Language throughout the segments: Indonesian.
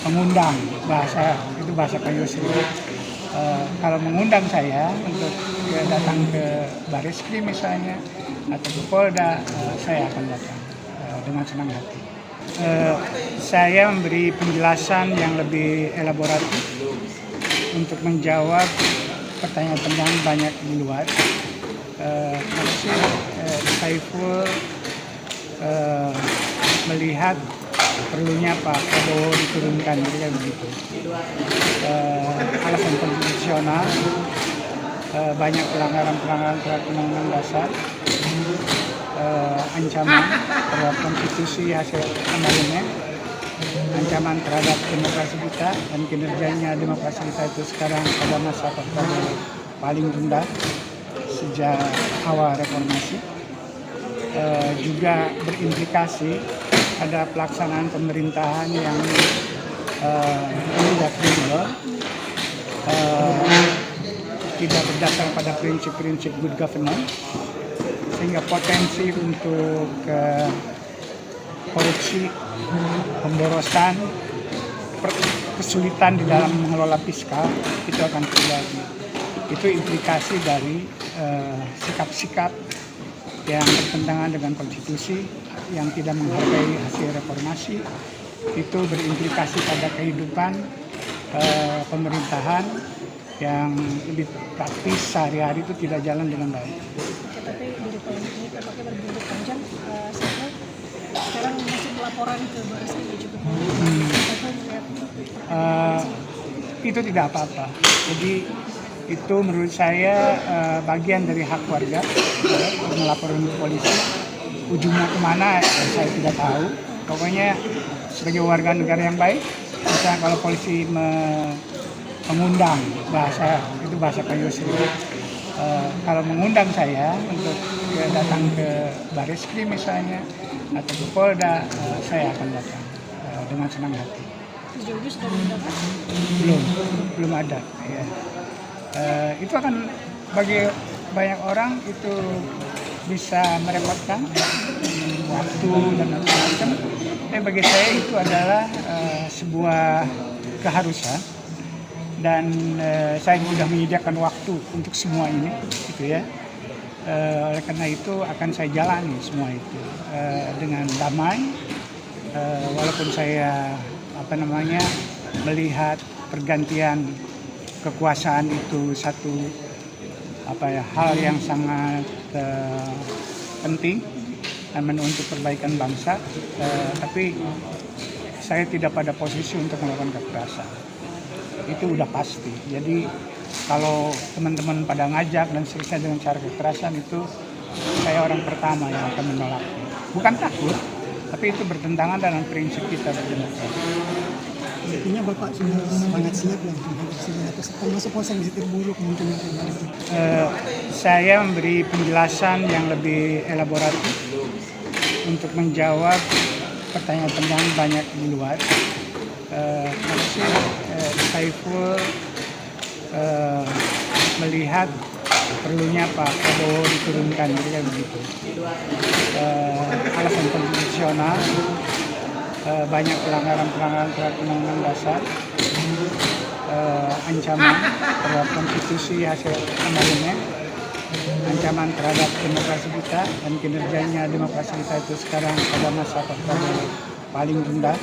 mengundang, itu bahasa Pak Yusri. Kalau mengundang saya untuk datang ke Bareskrim misalnya atau ke Polda, saya akan datang dengan senang hati. Saya memberi penjelasan yang lebih elaboratif untuk menjawab pertanyaan-pertanyaan banyak di luar. Saiful melihat perlunya Pak Prabowo diturunkan, jadi begitu. Alasan konstitusional, banyak pelanggaran terhadap Undang-Undang Dasar, ancaman terhadap konstitusi hasil amandemen, ancaman terhadap demokrasi kita dan kinerjanya demokrasi kita itu sekarang pada masa Pak Prabowo paling rendah sejak awal reformasi. Juga berimplikasi ada pelaksanaan pemerintahan yang tidak kredibel, tidak berdasar pada prinsip-prinsip good governance, sehingga potensi untuk korupsi, pemborosan, kesulitan di dalam mengelola fiskal itu akan terjadi. Itu implikasi dari sikap-sikap yang bertentangan dengan konstitusi, yang tidak menghargai hasil reformasi. Itu berimplikasi pada kehidupan pemerintahan yang lebih praktis sehari-hari itu tidak jalan dengan baik. Tapi dari polemik ini tampaknya berbuntut panjang. Sekarang masih laporan ke Bareskrim cukup. Itu tidak apa-apa. Jadi itu menurut saya bagian dari hak warga melaporkan ke polisi. Ujungnya kemana saya tidak tahu. Pokoknya sebagai warga negara yang baik, misalnya kalau polisi mengundang, itu bahasa Pak Yusri. Kalau mengundang saya untuk datang ke Bareskrim misalnya atau ke Polda, saya akan datang dengan senang hati. Sejauh ini sudah mendapat? Belum ada. Ya. Itu akan bagi banyak orang itu bisa merepotkan waktu dan macam-macam. Bagi saya itu adalah sebuah keharusan. Dan saya sudah menyediakan waktu untuk semua ini, gitu ya. Oleh karena itu akan saya jalani semua itu dengan damai, walaupun saya melihat pergantian kekuasaan itu satu hal yang sangat penting dan untuk perbaikan bangsa, tapi saya tidak pada posisi untuk melakukan kekerasan. Itu udah pasti. Jadi kalau teman-teman pada ngajak dan seterusnya dengan cara kekerasan, itu saya orang pertama yang akan menolaknya. Bukan takut, tapi itu bertentangan dengan prinsip kita berdemokrasi. Artinya Bapak sudah sangat siap ya termasuk posisi terburuk mungkin. Saya memberi penjelasan yang lebih elaboratif untuk menjawab pertanyaan-pertanyaan banyak di luar. Saiful melihat perlunya Pak Prabowo diturunkan, jadi begitu. Alasan konstitusional, banyak pelanggaran terhadap Undang-Undang Dasar, ancaman terhadap konstitusi hasil amandemen, ancaman terhadap demokrasi kita dan kinerjanya demokrasi kita itu sekarang pada masa Pak Prabowo paling rendah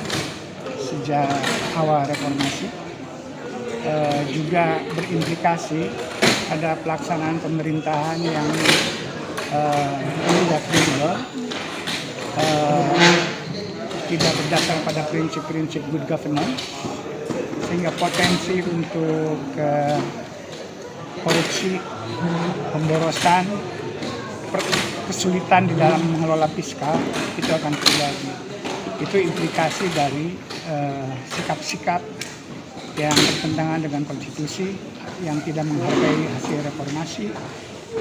sejak awal reformasi. Juga berimplikasi ada pelaksanaan pemerintahan yang tidak kredibel, tidak berdasar pada prinsip-prinsip good governance, sehingga potensi untuk korupsi, pemborosan, kesulitan di dalam mengelola fiskal itu akan terjadi. Itu implikasi dari sikap-sikap yang bertentangan dengan konstitusi, yang tidak menghargai hasil reformasi.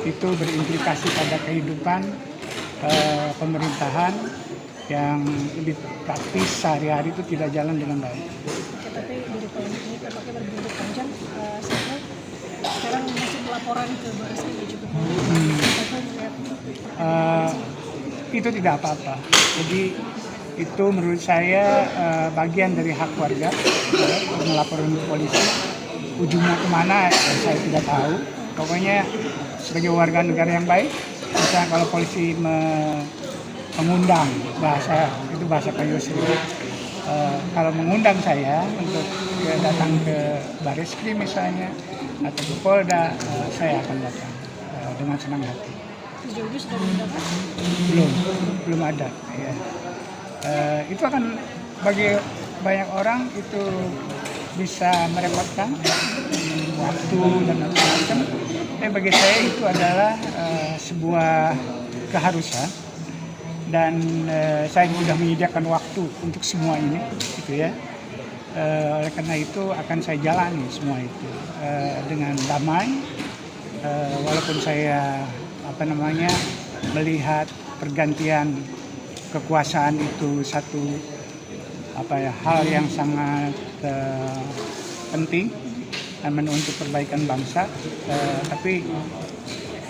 Itu berimplikasi pada kehidupan pemerintahan yang lebih praktis sehari-hari itu tidak jalan dengan baik. Tapi dari polemik ini tampaknya berbuntut panjang. Sekarang masih laporan ke Bareskrim cukup. Itu tidak apa-apa. Jadi itu menurut saya bagian dari hak warga melaporkan ke polisi. Ujungnya kemana saya tidak tahu. Pokoknya sebagai warga negara yang baik, misalnya kalau polisi mengundang, bahasa Pak Yusri, kalau mengundang saya untuk datang ke Bareskrim misalnya atau ke Polda, saya akan datang dengan senang hati. Sejauh ini sudah diundangkan? Belum ada. Ya. Itu akan bagi banyak orang itu bisa merepotkan waktu dan macam-macam. Bagi saya itu adalah sebuah keharusan dan saya sudah menyediakan waktu untuk semua ini, gitu ya. Oleh karena itu akan saya jalani semua itu dengan damai, walaupun saya melihat pergantian kekuasaan itu satu hal yang sangat penting dan untuk perbaikan bangsa, tapi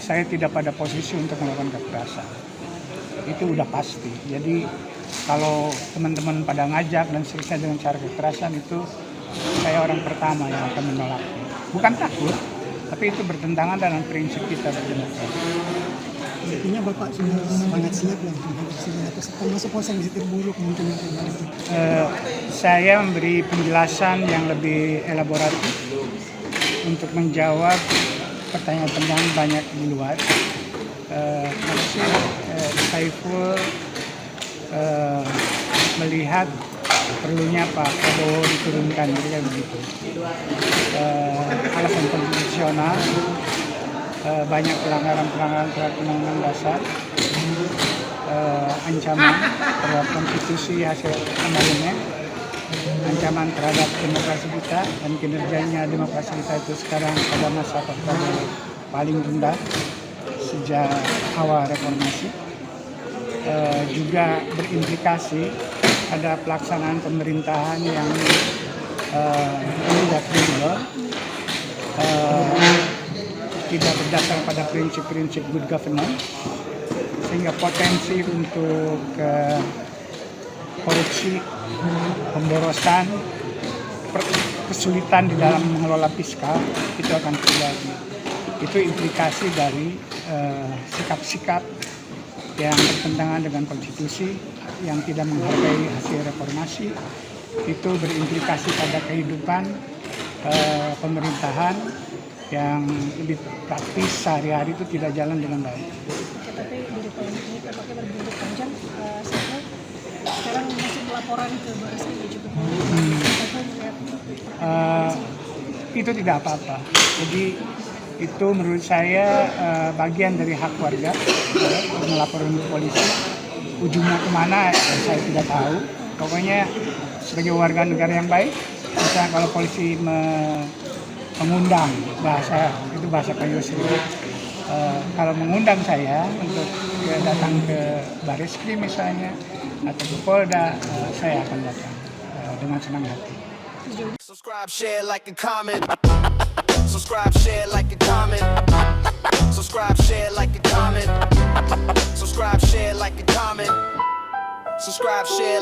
saya tidak pada posisi untuk melakukan kekerasan. Itu udah pasti. Jadi kalau teman-teman pada ngajak dan seterusnya dengan cara kekerasan, itu saya orang pertama yang akan menolaknya. Bukan takut, tapi itu bertentangan dengan prinsip kita berdemokrasi. Intinya Bapak sudah sangat siap lah untuk menghadapi atau termasuk posisi terburuk mungkin yang terjadi. Saya memberi penjelasan yang lebih elaboratif untuk menjawab pertanyaan-pertanyaan banyak di luar. Maksud Saiful melihat perlunya Pak Prabowo diturunkan, jadi begitu. Alasan konstitusional, banyak pelanggaran terhadap Undang-Undang Dasar, ancaman terhadap konstitusi hasil amandemen, ancaman terhadap demokrasi kita dan kinerjanya demokrasi kita itu sekarang pada masa paling rendah sejak awal reformasi. Juga berimplikasi pada pelaksanaan pemerintahan yang tidak kredibel, tidak berdasar pada prinsip-prinsip good governance, sehingga potensi untuk korupsi, pemborosan, kesulitan di dalam mengelola fiskal itu akan terjadi. Itu implikasi dari sikap-sikap yang bertentangan dengan konstitusi, yang tidak menghargai hasil reformasi. Itu berimplikasi pada kehidupan pemerintahan yang lebih praktis sehari-hari itu tidak jalan dengan baik. Tapi dari polemik ini tampaknya berbuntut panjang. Saiful sekarang masih laporan ke Bareskrim cukup. Saiful melihat Itu tidak apa-apa. Jadi itu menurut saya bagian dari hak warga melaporkan ke polisi. Ujungnya kemana saya tidak tahu. Pokoknya sebagai warga negara yang baik, misalnya kalau polisi mengundang, bahasa Pak Yusri, kalau mengundang saya untuk datang ke Bareskrim misalnya atau ke Polda, saya akan datang dengan senang hati. Subscribe, share, like, and comment. Subscribe, share, like, and comment. Subscribe, share, like, and comment. Subscribe, share, like, and comment. Subscribe, share,